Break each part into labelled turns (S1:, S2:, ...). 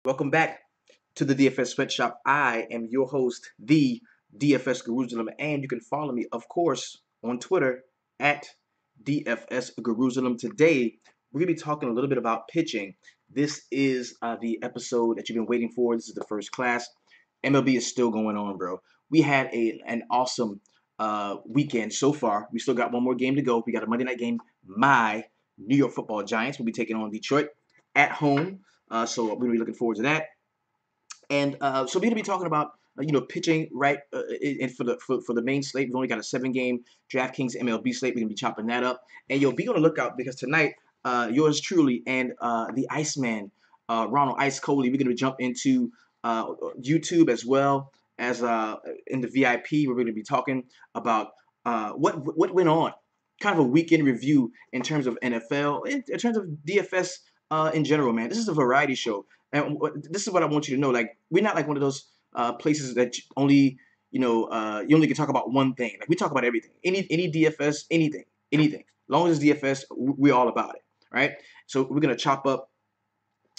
S1: Welcome back to the Dfs Sweatshop. I am your host, the Dfs Jerusalem, and you can follow me, of course, on Twitter at Dfs Jerusalem. Today, we're gonna be talking a little bit about pitching. This is the episode that you've been waiting for. This is the first class. MLB is still going on, bro. We had an awesome weekend so far. We still got one more game to go. We got a Monday night game. My New York Football Giants will be taking on Detroit at home. So we're gonna be looking forward to that. And so we're gonna be talking about pitching right and for the main slate. We've only got a 7 game DraftKings MLB slate. We're gonna be chopping that up. And be on the lookout because tonight, yours truly and the Iceman, Ronald Ice Coley, we're gonna jump into YouTube as well as in the VIP. We're gonna be talking about what went on, kind of a weekend review in terms of NFL, in terms of DFS in general, man. This is a variety show. And this is what I want you to know. Like, we're not like one of those places that only, you only can talk about one thing. Like, we talk about everything. Any DFS, anything. As long as it's DFS, we're all about it, right? So we're gonna chop up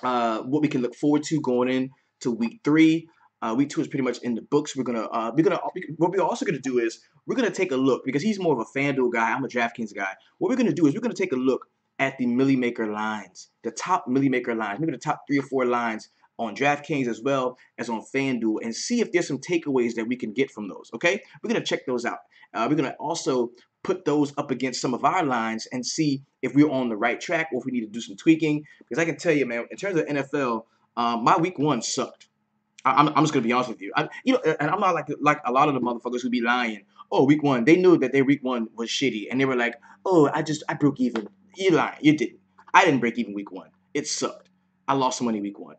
S1: what we can look forward to going into week 3. Week 2 is pretty much in the books. What we're also gonna do is we're gonna take a look because he's more of a FanDuel guy. I'm a DraftKings guy. What we're gonna do is we're gonna take a look at the Millie Maker lines, the top Millie Maker lines, maybe the top 3 or 4 lines on DraftKings as well as on FanDuel, and see if there's some takeaways that we can get from those. Okay, we're gonna check those out. We're gonna also put those up against some of our lines and see if we're on the right track or if we need to do some tweaking. Because I can tell you, man, in terms of NFL, my week 1 sucked. I'm just gonna be honest with you. And I'm not like a lot of the motherfuckers who be lying. Oh, week 1, they knew that their week 1 was shitty, and they were like, "Oh, I broke even." You lying. You didn't. I didn't break even week 1. It sucked. I lost some money week 1.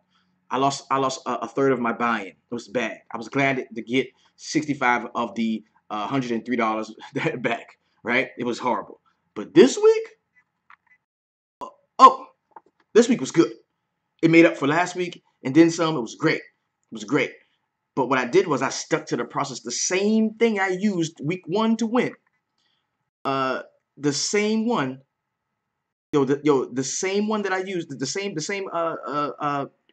S1: I lost a third of my buy-in. It was bad. I was glad to get 65 of the $103 back. Right? It was horrible. But this week, oh, this week was good. It made up for last week and then some. It was great. It was great. But what I did was I stuck to the process. The same thing I used week 1 to win. The same one. The same one that I used, the same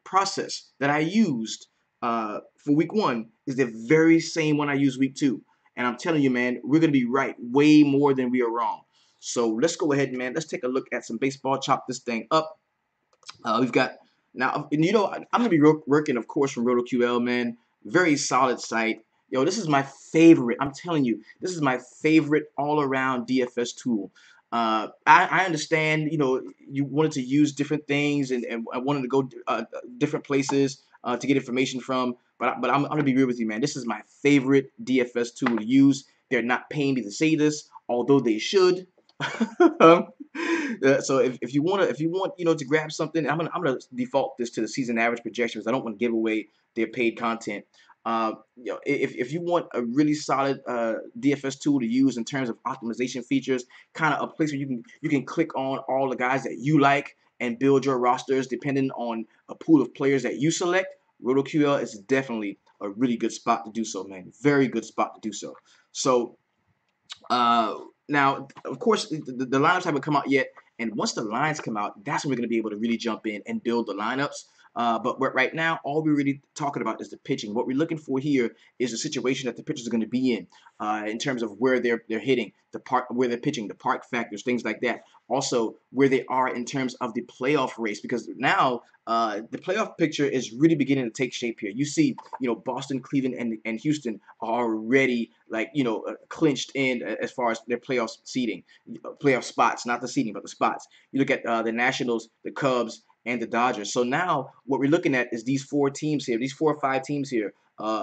S1: process that I used for week 1 is the very same one I used week 2. And I'm telling you, man, we're gonna be right way more than we are wrong. So let's go ahead, man. Let's take a look at some baseball. Chop this thing up. We've got now, and I'm gonna be working, of course, from RotoQL, man. Very solid site. This is my favorite. I'm telling you, this is my favorite all-around DFS tool. I understand, you wanted to use different things and I wanted to go different places to get information from. But I'm gonna be real with you, man. This is my favorite DFS tool to use. They're not paying me to say this, although they should. So if you want to grab something, I'm gonna default this to the season average projection because I don't want to give away their paid content. If you want a really solid DFS tool to use in terms of optimization features, kind of a place where you can click on all the guys that you like and build your rosters depending on a pool of players that you select, RotoQL is definitely a really good spot to do so, man. Very good spot to do so. So uh, now, of course, the lineups haven't come out yet, and once the lines come out, that's when we're going to be able to really jump in and build the lineups. But right now, all we're really talking about is the pitching. What we're looking for here is the situation that the pitchers are going to be in terms of where they're hitting, the park, where they're pitching, the park factors, things like that. Also, where they are in terms of the playoff race, because now the playoff picture is really beginning to take shape here. You see, Boston, Cleveland, and Houston are already clinched in as far as their playoff seeding, playoff spots, not the seeding, but the spots. You look at the Nationals, the Cubs, and the Dodgers. So now what we're looking at is these 4 teams here, these 4 or 5 teams here,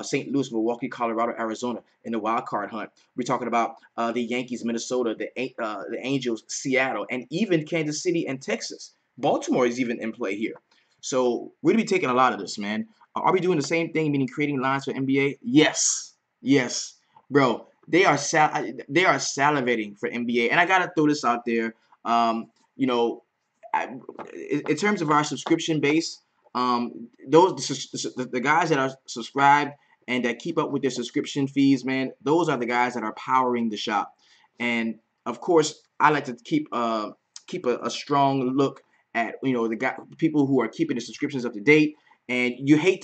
S1: St. Louis, Milwaukee, Colorado, Arizona in the wild card hunt. We're talking about the Yankees, Minnesota, the Angels, Seattle, and even Kansas City and Texas. Baltimore is even in play here. So we're going to be taking a lot of this, man. Are we doing the same thing, meaning creating lines for NBA? Yes. Yes. Bro, they are salivating for NBA. And I got to throw this out there. You know, in terms of our subscription base, the guys that are subscribed and that keep up with their subscription fees, man, those are the guys that are powering the shop. And of course, I like to keep a strong look at the people who are keeping the subscriptions up to date and you hate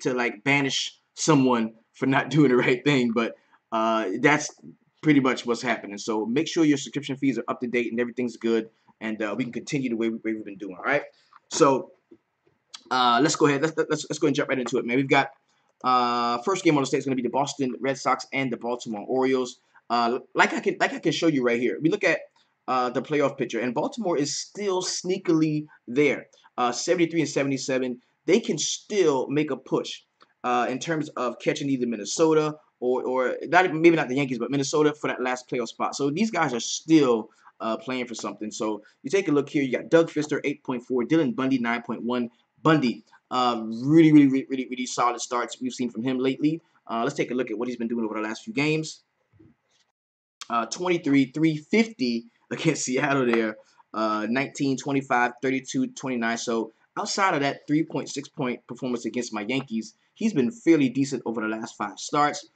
S1: to like banish someone for not doing the right thing, but that's pretty much what's happening. So make sure your subscription fees are up to date and everything's good, and we can continue the way we've been doing. All right. So let's go ahead. Let's go and jump right into it, man. We've got first game on the slate is going to be the Boston Red Sox and the Baltimore Orioles. Like I can show you right here. We look at the playoff picture, and Baltimore is still sneakily there. 73 and 77. They can still make a push in terms of catching either Minnesota or not, maybe not the Yankees, but Minnesota for that last playoff spot. So these guys are still playing for something. So you take a look here. You got Doug Fister 8.4, Dylan Bundy 9.1. Bundy, really solid starts we've seen from him lately. Let's take a look at what he's been doing over the last few games. 23, 350 against Seattle there. 19, 25, 32, 29. So outside of that 3.6 point performance against my Yankees, he's been fairly decent over the last 5 starts.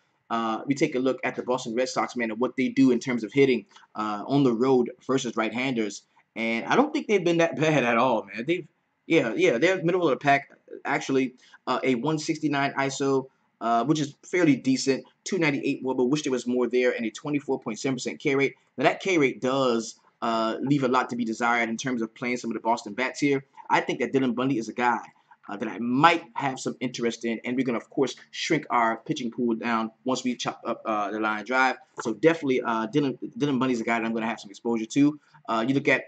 S1: We take a look at the Boston Red Sox, man, and what they do in terms of hitting on the road versus right-handers. And I don't think they've been that bad at all, man. They're middle of the pack, actually. A 169 ISO, which is fairly decent. 298 WOBA, wish there was more there, and a 24.7% K rate. Now, that K rate does leave a lot to be desired in terms of playing some of the Boston bats here. I think that Dylan Bundy is a guy that I might have some interest in, and we're going to, of course, shrink our pitching pool down once we chop up the line drive. So definitely Dylan Bundy's a guy that I'm going to have some exposure to. You look at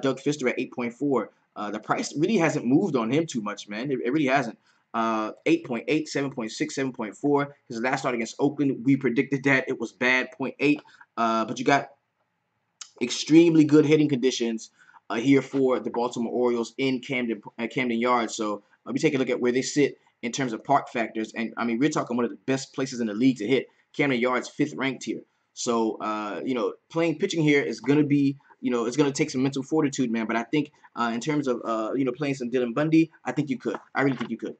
S1: Doug Fister at 8.4. The price really hasn't moved on him too much, man. It really hasn't. 8.8, 7.6, 7.4. His last start against Oakland, we predicted that it was bad, 0.8. But you got extremely good hitting conditions here for the Baltimore Orioles in Camden Yards. So we take a look at where they sit in terms of park factors. And, I mean, we're talking one of the best places in the league to hit. Camden Yards, 5th ranked here. So, playing pitching here is going to be, it's going to take some mental fortitude, man. But I think in terms of, playing some Dylan Bundy, I think you could. I really think you could.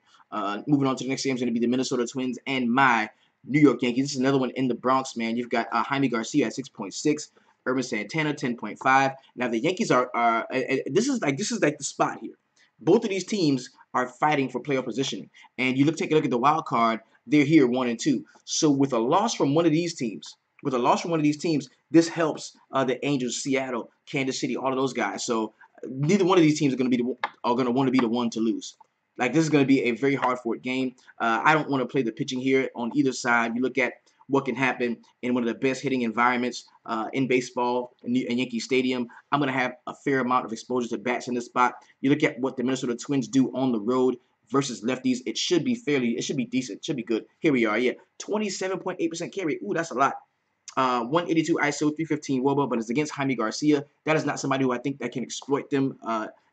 S1: Moving on to the next game is going to be the Minnesota Twins and my New York Yankees. This is another one in the Bronx, man. You've got Jaime Garcia at 6.6. Urban Santana 10.5. Now the Yankees are this is like the spot here. Both of these teams are fighting for playoff positioning, and take a look at the wild card. They're here 1 and 2. So with a loss from one of these teams, this helps the Angels, Seattle, Kansas City, all of those guys. So neither one of these teams are going to want to be the one to lose. Like, this is going to be a very hard-fought game. I don't want to play the pitching here on either side. You look at what can happen in one of the best hitting environments in baseball in Yankee Stadium. I'm going to have a fair amount of exposure to bats in this spot. You look at what the Minnesota Twins do on the road versus lefties. It should be decent. It should be good. Here we are, 27.8% K rate. Ooh, that's a lot. 182 ISO, 315 WOBA, but it's against Jaime Garcia. That is not somebody who I think that can exploit them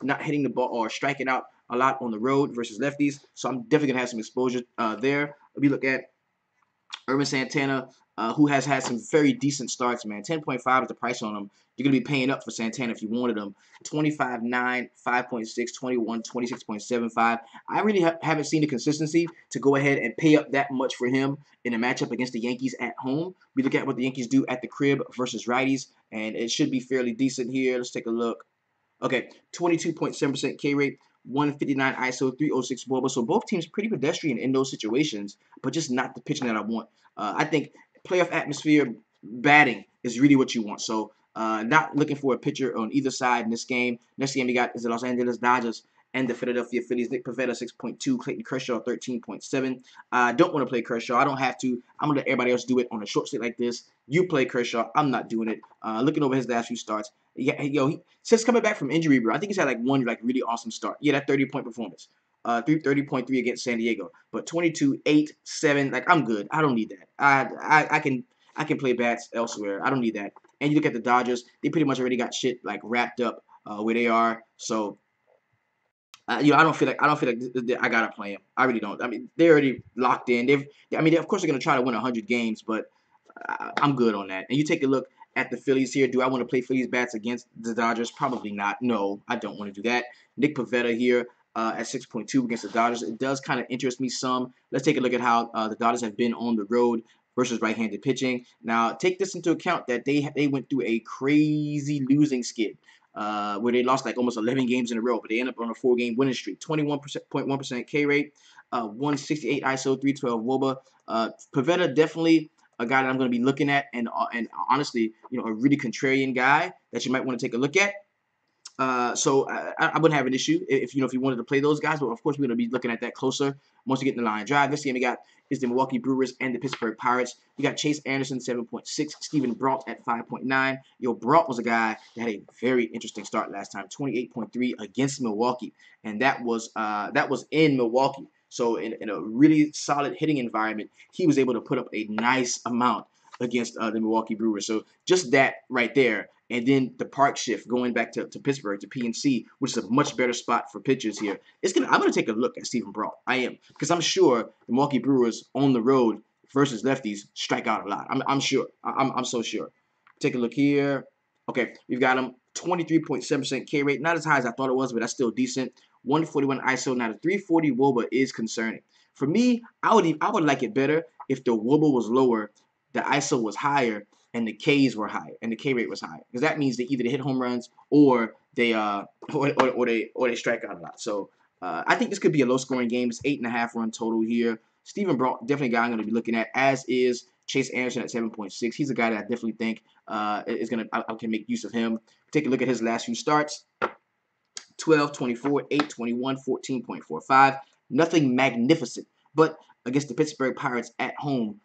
S1: not hitting the ball or striking out a lot on the road versus lefties. So I'm definitely going to have some exposure there. We look at Urban Santana, who has had some very decent starts, man. 10.5 is the price on him. You're going to be paying up for Santana if you wanted him. 25.9, 5.6, 21, 26.75. I really haven't seen the consistency to go ahead and pay up that much for him in a matchup against the Yankees at home. We look at what the Yankees do at the crib versus righties, and it should be fairly decent here. Let's take a look. Okay, 22.7% K rate. 159 ISO, 306 WOBA. So both teams pretty pedestrian in those situations, but just not the pitching that I want. I think playoff atmosphere batting is really what you want. So not looking for a pitcher on either side in this game. Next game we got is the Los Angeles Dodgers and the Philadelphia Phillies. Nick Pivetta 6.2, Clayton Kershaw 13.7. I don't want to play Kershaw. I don't have to. I'm gonna let everybody else do it on a short slate like this. You play Kershaw. I'm not doing it. Looking over his last few starts, since coming back from injury, bro, I think he's had like one really awesome start. Yeah, that 30-point performance. 30.3 against San Diego, but 22, 8, 7. Like, I'm good. I don't need that. I can play bats elsewhere. I don't need that. And you look at the Dodgers; they pretty much already got shit like wrapped up where they are. So I don't feel like I gotta play them. I really don't. I mean, they're already locked in. Of course, they're gonna try to win 100 games, but I'm good on that. And you take a look at the Phillies here. Do I want to play Phillies bats against the Dodgers? Probably not. No, I don't want to do that. Nick Pivetta here at 6.2 against the Dodgers. It does kind of interest me some. Let's take a look at how the Dodgers have been on the road versus right-handed pitching. Now, take this into account that they went through a crazy losing skid. where they lost like almost 11 games in a row, but they ended up on a 4-game winning streak. 21.1% K rate, 168 ISO, 312 WOBA. Pavetta definitely a guy that I'm going to be looking at, and honestly, a really contrarian guy that you might want to take a look at. So I wouldn't have an issue if you wanted to play those guys, but of course we're going to be looking at that closer once we get in the line drive. This game we got is the Milwaukee Brewers and the Pittsburgh Pirates. You got Chase Anderson 7.6, Stephen Brault at 5.9. Brault was a guy that had a very interesting start last time, 28.3 against Milwaukee, and that was in Milwaukee. So in a really solid hitting environment, he was able to put up a nice amount against the Milwaukee Brewers. So just that right there. And then the park shift going back to Pittsburgh, to PNC, which is a much better spot for pitchers here. I'm going to take a look at Stephen Brault. I am. Because I'm sure the Milwaukee Brewers on the road versus lefties strike out a lot. I'm sure. I'm so sure. Take a look here. Okay, we've got him 23.7% K rate. Not as high as I thought it was, but that's still decent. 141 ISO. Now the 340 WOBA is concerning. For me, I would like it better if the WOBA was lower, the ISO was higher, and the Ks were higher, and the K rate was higher, because that means they either hit home runs or they they strike out a lot. So I think this could be a low-scoring game. It's 8.5 run total here. Stephen Brault, definitely a guy I'm going to be looking at, as is Chase Anderson at 7.6. He's a guy that I definitely think I can make use of him. Take a look at his last few starts: 12, 24, 8, 21, 14.45. Nothing magnificent, but against the Pittsburgh Pirates at home,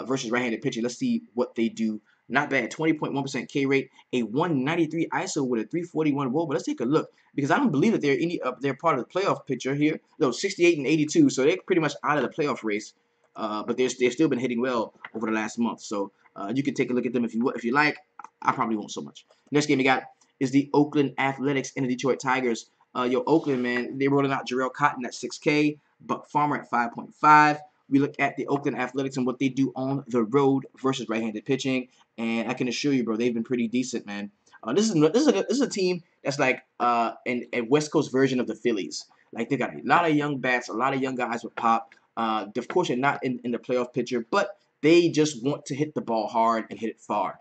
S1: versus right-handed pitching. Let's see what they do. Not bad. 20.1% K rate, a 193 ISO with a 341 WOBA. Let's take a look, because I don't believe that they're part of the playoff picture here. No, 68 and 82, so they're pretty much out of the playoff race. But they've still been hitting well over the last month. So you can take a look at them if you like. I probably won't so much. Next game we got is the Oakland Athletics and the Detroit Tigers. Oakland, man, they rolling out Jarrell Cotton at 6K, Buck Farmer at 5.5. We look at the Oakland Athletics and what they do on the road versus right-handed pitching, and I can assure you, bro, they've been pretty decent, man. This is a team that's like a West Coast version of the Phillies. Like, they got a lot of young bats, a lot of young guys with pop. Of course, they're not in the playoff picture, but they just want to hit the ball hard and hit it far.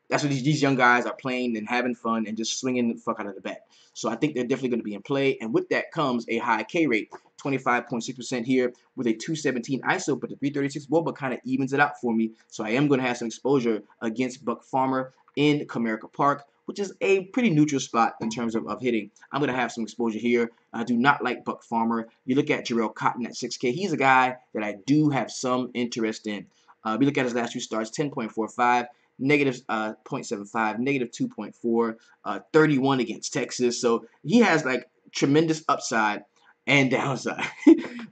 S1: That's what these young guys are playing and having fun and just swinging the fuck out of the bat. So I think they're definitely going to be in play. And with that comes a high K rate, 25.6% here with a 217 ISO, but the 336 WOBA kind of evens it out for me. So I am going to have some exposure against Buck Farmer in Comerica Park, which is a pretty neutral spot in terms of hitting. I'm going to have some exposure here. I do not like Buck Farmer. You look at Jarrell Cotton at 6K. He's a guy that I do have some interest in. We look at his last few starts, 10.45. Negative 0.75, negative 2.4, 31 against Texas. So he has like tremendous upside and downside.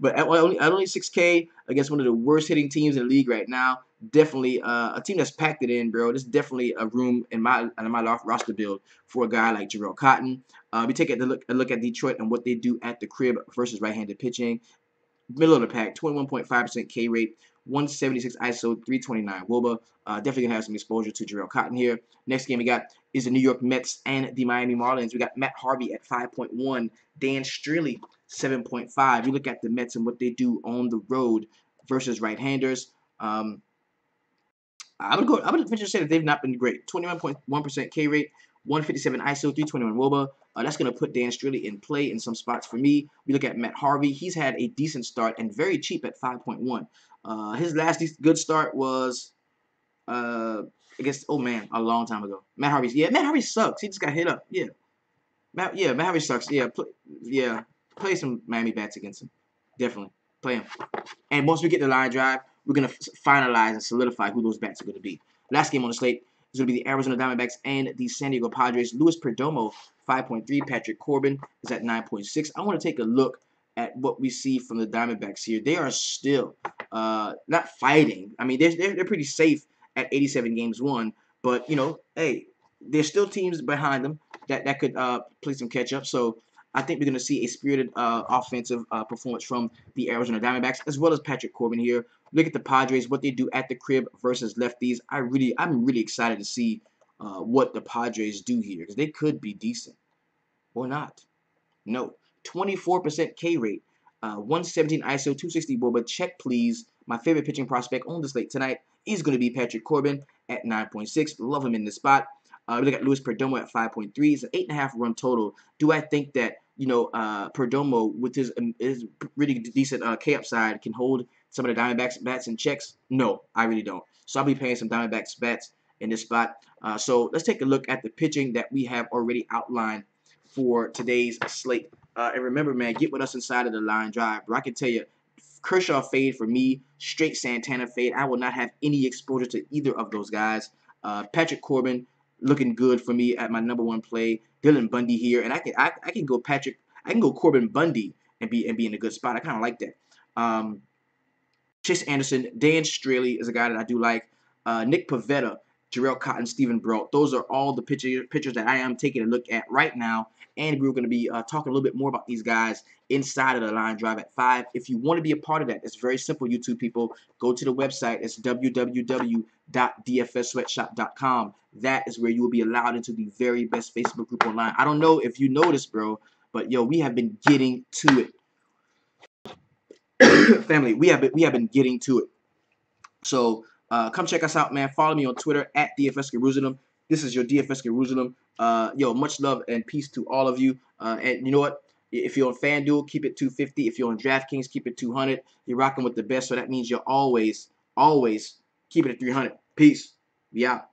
S1: But at only 6K against one of the worst hitting teams in the league right now, definitely a team that's packed it in, bro. There's definitely a room in my roster build for a guy like Jarrell Cotton. We take a look at Detroit and what they do at the crib versus right-handed pitching. Middle of the pack, 21.5% K rate, 176 ISO, 329 WOBA. Definitely going to have some exposure to Jarrell Cotton here. Next game we got is the New York Mets and the Miami Marlins. We got Matt Harvey at 5.1, Dan Streley 7.5. You look at the Mets and what they do on the road versus right-handers. I would venture to say that they've not been great. 21.1% K rate, 157 ISO, 321 WOBA. That's going to put Dan Streley in play in some spots for me. We look at Matt Harvey. He's had a decent start and very cheap at 5.1. His last good start was, I guess, oh man, a long time ago. Matt Harvey sucks. He just got hit up. Matt Harvey sucks. Play some Miami bats against him. Definitely play him. And once we get the line drive, we're going to finalize and solidify who those bats are going to be. Last game on the slate is going to be the Arizona Diamondbacks and the San Diego Padres. Luis Perdomo, 5.3. Patrick Corbin is at 9.6. I want to take a look at what we see from the Diamondbacks here. They are still not fighting. I mean, they're pretty safe at 87 games won. But, hey, there's still teams behind them that could play some catch-up. So I think we're going to see a spirited offensive performance from the Arizona Diamondbacks, as well as Patrick Corbin here. Look at the Padres, what they do at the crib versus lefties. I'm really excited to see what the Padres do here, because they could be decent or not. No, 24% K rate, 117 ISO, 260 WOBA. Check, please. My favorite pitching prospect on the slate tonight is going to be Patrick Corbin at 9.6. Love him in this spot. We look at Luis Perdomo at 5.3. It's an 8.5 run total. Do I think that Perdomo with his really decent K upside can hold some of the Diamondbacks bats in checks? No, I really don't. So I'll be paying some Diamondbacks bats in this spot. So let's take a look at the pitching that we have already outlined for today's slate. And remember, man, get with us inside of the line drive, bro. I can tell you, Kershaw fade for me, straight Santana fade. I will not have any exposure to either of those guys. Patrick Corbin looking good for me at my #1 play. Dylan Bundy here, and I can go Patrick. I can go Corbin Bundy and be in a good spot. I kind of like that. Chase Anderson, Dan Straley is a guy that I do like. Nick Pivetta, Jarrell Cotton, Stephen Brault. Those are all the pitchers that I am taking a look at right now. And we're going to be talking a little bit more about these guys inside of the line drive at 5. If you want to be a part of that, it's very simple, YouTube people. Go to the website. It's www.dfssweatshop.com. That is where you will be allowed into the very best Facebook group online. I don't know if you noticed, bro, but yo, we have been getting to it. Family, we have been getting to it. So come check us out, man. Follow me on Twitter at DFS Jerusalem. This is your DFS Jerusalem. Yo, much love and peace to all of you. And you know what? If you're on FanDuel, keep it 250. If you're on DraftKings, keep it 200. You're rocking with the best, so that means you're always keeping it 300. Peace. We out.